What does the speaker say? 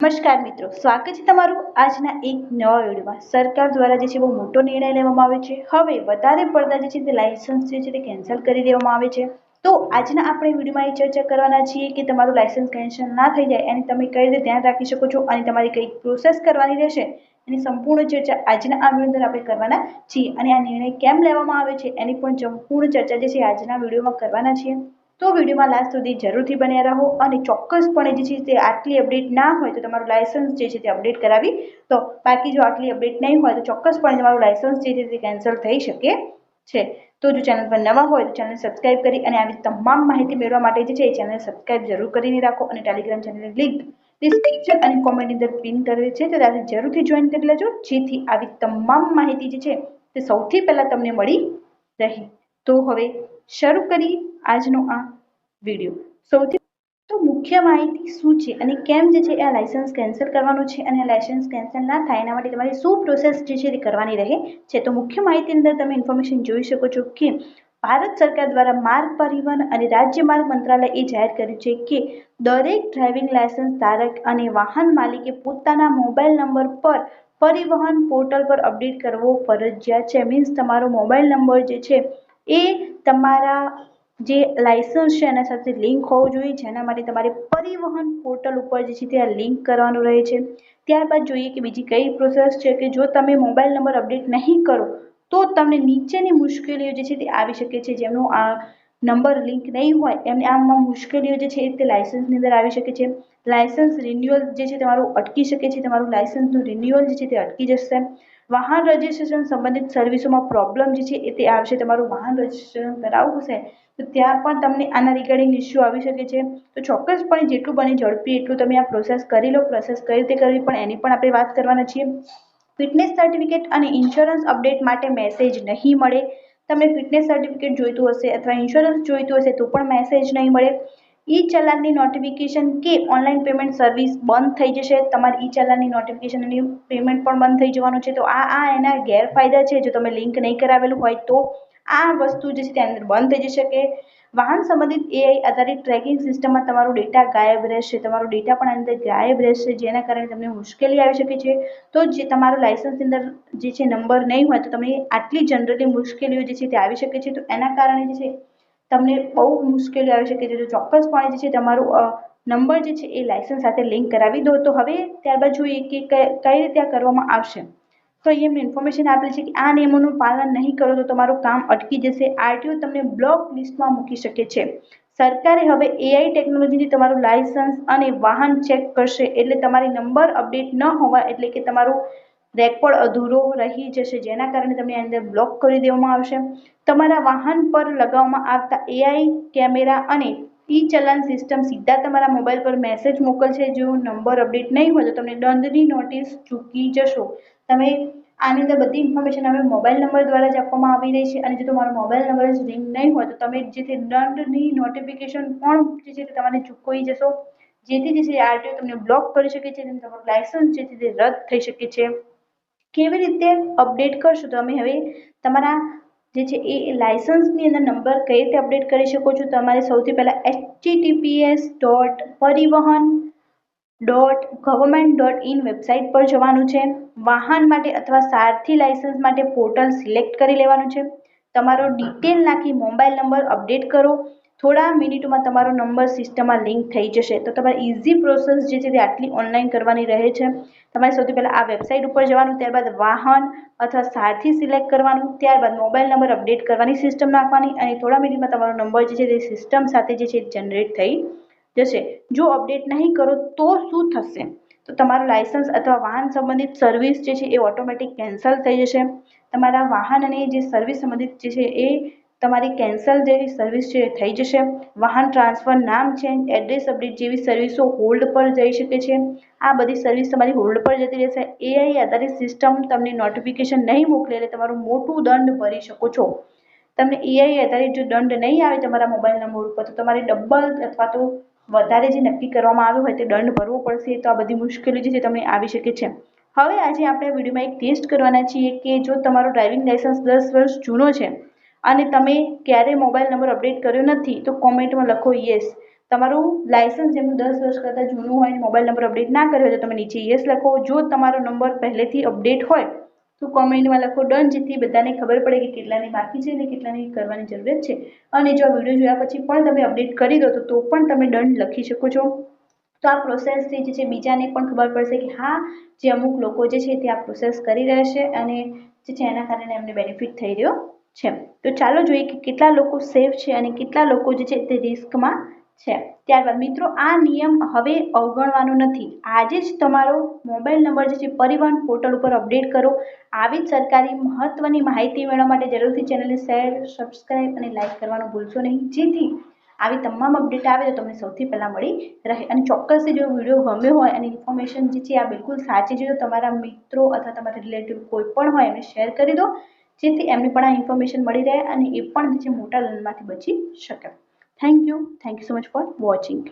નમસ્કાર મિત્રો, સ્વાગત છે તમારું આજના એક નવા વિડીયોમાં। સરકાર દ્વારા જે છે બહુ મોટો નિર્ણય લેવામાં આવ્યો છે। હવે વધારે પડતા જે છે તે લાયસન્સ જે છે તે કેન્સલ કરી દેવામાં આવે છે। તો આજના આપણે વિડીયોમાં એ ચર્ચા કરવાના છીએ કે તમારું લાયસન્સ કેન્સલ ના થઈ જાય અને તમે કઈ રીતે ધ્યાન રાખી શકો છો અને તમારી કઈ પ્રોસેસ કરવાની રહેશે એની સંપૂર્ણ ચર્ચા આજના આ વિડીયો અંદર આપણે કરવાના છીએ અને આ નિર્ણય કેમ લેવામાં આવે છે એની પણ સંપૂર્ણ ચર્ચા જે છે આજના વિડીયોમાં કરવાના છીએ। તો વિડીયોમાં લાસ્ટ સુધી જરૂરથી બન્યા રહો અને ચોક્કસપણે જે છે તે આટલી અપડેટ ના હોય તો તમારું લાયસન્સ જે છે તે અપડેટ કરાવી તો બાકી જો આટલી અપડેટ નહીં હોય તો ચોક્કસપણે તમારું લાયસન્સ જે છે તે કેન્સલ થઈ શકે છે। તો જો ચેનલ પર નવા હોય તો ચેનલ સબસ્ક્રાઇબ કરી અને આવી તમામ માહિતી મેળવવા માટે જે છે એ ચેનલ સબસ્ક્રાઇબ જરૂર કરીને રાખો અને ટેલિગ્રામ ચેનલની લિંક ડિસ્ક્રિપ્શન અને કોમેન્ટની અંદર પિન કરેલી છે તો ત્યાંથી જરૂરથી જોઈન કરી લેજો જેથી આવી તમામ માહિતી જે છે તે સૌથી પહેલા તમને મળી રહે। તો હવે શરૂ કરી આજનો આ વિડીયો। સૌથી તો મુખ્ય માહિતી શું છે અને કેમ જે છે આ લાયસન્સ કેન્સલ કરવાનું છે અને લાયસન્સ કેન્સલ ના થાય એના માટે તમારી શું પ્રોસેસ જે છે તે કરવાની રહે છે। તો મુખ્ય માહિતી અંદર તમે ઇન્ફોર્મેશન જોઈ શકો છો કે ભારત સરકાર દ્વારા માર્ગ પરિવહન અને રાજ્ય માર્ગ મંત્રાલયે જાહેર કર્યું છે કે દરેક ડ્રાઇવિંગ લાયસન્સ ધારક અને વાહન માલિકે પોતાના મોબાઈલ નંબર પર પરિવહન પોર્ટલ પર અપડેટ કરવો ફરજિયાત છે। મીન્સ તમારો મોબાઈલ નંબર જે છે એ તમારા જે લાયસન્સ છે એના સાથે લિંક હોવું જોઈએ જેના માટે તમારે પરિવહન પોર્ટલ ઉપર જે છે તે આ લિંક કરવાનું રહે છે। ત્યારબાદ જોઈએ કે બીજી કઈ પ્રોસેસ છે કે જો તમે મોબાઈલ નંબર અપડેટ નહીં કરો તો તમને નીચેની મુશ્કેલીઓ જે છે તે આવી શકે છે। જેમનો આ નંબર લિંક નહીં હોય એમને આમાં મુશ્કેલીઓ જે છે તે લાયસન્સની અંદર આવી શકે છે। લાયસન્સ રિન્યુઅલ જે છે તમારું અટકી શકે છે। તમારું લાયસન્સનું રિન્યુઅલ જે છે તે અટકી જશે। વાહન રજીસ્ટ્રેશન સંબંધિત સર્વિસોમાં પ્રોબ્લેમ જે છે તે આવશે। તમારું વાહન રજીસ્ટ્રેશન કરાવવું હશે તો ત્યાં પણ તમને આના રિગાર્ડિંગ ઇસ્યુ આવી શકે છે। તો ચોક્કસપણે જેટલું બને ઝડપી એટલું તમે આ પ્રોસેસ કરી લો। પ્રોસેસ કઈ રીતે કરવી પણ એની પણ આપણે વાત કરવાના છીએ। ફિટનેસ સર્ટિફિકેટ અને ઇન્સ્યોરન્સ અપડેટ માટે મેસેજ નહીં મળે। તમને ફિટનેસ સર્ટિફિકેટ જોઈતું હશે અથવા ઇન્સ્યોરન્સ જોઈતું હશે તો પણ મેસેજ નહીં મળે। ઈ ચલાનની નોટિફિકેશન કે ઓનલાઈન પેમેન્ટ સર્વિસ બંધ થઈ જશે। તમારી ઈ ચલાનની નોટિફિકેશન અને પેમેન્ટ પણ બંધ થઈ જવાનું છે। તો આ એના ગેરફાયદા છે જો તમે લિંક નહીં કરાવેલું હોય તો આ વસ્તુ જે છે તે અંદર બંધ થઈ જશે કે વાહન સંબંધિત એઆઈ આધારિત ટ્રેકિંગ સિસ્ટમમાં તમારો ડેટા ગાયબ રહેશે। તમારો ડેટા પણ અંદર ગાયબ રહેશે જેના કારણે તમને મુશ્કેલી આવી શકે છે। તો જે તમારું લાયસન્સની અંદર જે છે નંબર નહીં હોય તો તમને આટલી જનરલી મુશ્કેલીઓ જે છે તે આવી શકે છે। તો એના કારણે જે છે તમને બહુ મુશ્કેલી આવી શકે છે। તો ચોક્કસપણે જે છે તમારું નંબર જે છે એ લાયસન્સ સાથે લિંક કરાવી દો। તો હવે ત્યારબાદ જોઈએ કે કઈ રીતે આ કરવામાં આવશે। તો અહીં એમને ઇન્ફોર્મેશન આપેલી છે કે આ નિયમોનું પાલન નહીં કરો તો તમારું કામ અટકી જશે। આરટીઓ તમને બ્લોક લિસ્ટમાં મૂકી શકે છે। સરકારે હવે એઆઈ ટેકનોલોજીથી તમારું લાયસન્સ અને વાહન ચેક કરશે એટલે તમારી નંબર અપડેટ ન હોવા એટલે કે તમારું રેકોર્ડ અધૂરો રહી જશે જેના કારણે તમને અંદર બ્લોક કરી દેવામાં આવશે। તમારા વાહન પર લગાવવામાં આવતા એઆઈ કેમેરા અને ઈ ચલાન સિસ્ટમ સીધા તમારા મોબાઈલ પર મેસેજ મોકલશે। જો નંબર અપડેટ નહીં હોય તો તમને દંડની નોટિસ ચૂકી જશો। તમે આની અંદર બધી ઇન્ફોર્મેશન હવે મોબાઈલ નંબર દ્વારા જ આપવામાં આવી રહી છે અને જો તમારો મોબાઈલ નંબર જ લિંક નહીં હોય તો તમે જે તે દંડની નોટિફિકેશન પણ જે છે તમારે ચૂકવી જશો જેથી જે છે આરટીઓ તમને બ્લોક કરી શકે છે અને તમારું લાયસન્સ જે છે તે રદ થઈ શકે છે। કેવી રીતે અપડેટ કરશો તો તમે હવે તમારા જે છે એ લાયસન્સની અંદર નંબર કઈ રીતે અપડેટ કરી શકો છો। તમારે સૌથી પહેલા https://પરિવહન.gov.in વેબસાઇટ પર જવાનું છે। વાહન માટે અથવા સારથી લાયસન્સ માટે પોર્ટલ સિલેક્ટ કરી લેવાનું છે। તમારો ડિટેલ નાખી મોબાઈલ નંબર અપડેટ કરો। થોડા મિનિટમાં તમારો નંબર સિસ્ટમમાં લિંક થઈ જશે। તો તમારે ઇઝી પ્રોસેસ જે છે તે આટલી ઓનલાઈન કરવાની રહે છે। તમારે સૌથી પહેલા આ વેબસાઇટ ઉપર જવાનું, ત્યારબાદ વાહન અથવા સારથી સિલેક્ટ કરવાનું, ત્યારબાદ મોબાઈલ નંબર અપડેટ કરવાની સિસ્ટમ નાખવાની અને થોડા મિનિટમાં તમારો નંબર જે છે તે સિસ્ટમ સાથે જે છે જનરેટ થઈ જશે। જો અપડેટ નહીં કરો તો શું થશે તો તમારું લાયસન્સ અથવા વાહન સંબંધિત સર્વિસ જે છે એ ઓટોમેટિક કેન્સલ થઈ જશે। તમારા વાહન અને જે સર્વિસ સંબંધિત જે છે એ તમારી કેન્સલ જેવી સર્વિસ છે થઈ જશે। વાહન ટ્રાન્સફર, નામ ચેન્જ, એડ્રેસ અપડેટ જેવી સર્વિસો હોલ્ડ પર જઈ શકે છે। આ બધી સર્વિસ તમારી હોલ્ડ પર જતી રહેશે। એઆઈ આધારિત સિસ્ટમ તમને નોટિફિકેશન નહીં મોકલે એટલે તમારું મોટું દંડ ભરી શકો છો। તમને એઆઈ આધારિત જો દંડ નહીં આવે તમારા મોબાઈલ નંબર ઉપર તો તમારે ડબલ અથવા તો વધારે જે નક્કી કરવામાં આવ્યું હોય તે દંડ ભરવો પડશે। તો આ બધી મુશ્કેલી જે છે તમને આવી શકે છે। હવે આજે આપણે વિડીયોમાં એક ટેસ્ટ કરવાના છીએ કે જો તમારો ડ્રાઇવિંગ લાયસન્સ 10 વર્ષ જૂનો છે અને તમે ક્યારેય મોબાઈલ નંબર અપડેટ કર્યો નથી તો કોમેન્ટમાં લખો યસ। તમારું લાયસન્સ જેમનું 10 વર્ષ કરતાં જૂનું હોય અને મોબાઈલ નંબર અપડેટ ના કર્યો હોય તો તમે નીચે યસ લખો. જો તમારો નંબર પહેલેથી અપડેટ હોય તો કોમેન્ટમાં લખો ડન, જેથી બધાને ખબર પડે કે કેટલાની બાકી છે અને કેટલાની કરવાની જરૂરત છે. અને જો આ વિડીયો જોયા પછી પણ તમે અપડેટ કરી દો તો પણ તમે ડન લખી શકો છો. તો આ પ્રોસેસથી જે છે બીજાને પણ ખબર પડશે કે હા, જે અમુક લોકો જે છે તે આ પ્રોસેસ કરી રહ્યા છે અને જે છે એના કારણે એમને બેનિફિટ થઈ રહ્યો છે. તો ચાલો જોઈએ કે કેટલા લોકો સેફ છે અને કેટલા લોકો જે છે તે રિસ્કમાં છે. ત્યારબાદ મિત્રો, આ નિયમ હવે અવગણવાનો નથી. આજે જ તમારો મોબાઈલ નંબર જે છે પરિવહન પોર્ટલ ઉપર અપડેટ કરો. આવી જ સરકારી મહત્વની માહિતી મેળવવા માટે જરૂરથી ચેનલને શેર, સબસ્ક્રાઇબ અને લાઇક કરવાનું ભૂલશો નહીં, જેથી આવી તમામ અપડેટ આવે તો તમને સૌથી પહેલાં મળી રહે. અને ચોક્કસથી જો વિડીયો ગમ્યો હોય અને ઇન્ફોર્મેશન જે છે આ બિલકુલ સાચી છે તો તમારા મિત્રો અથવા તમારા રિલેટિવ કોઈ પણ હોય એમને શેર કરી દો, જેથી એમને પણ આ ઇન્ફોર્મેશન મળી રહે અને એ પણ જે મોટા લોનમાંથી બચી શકે. Thank you so much for watching.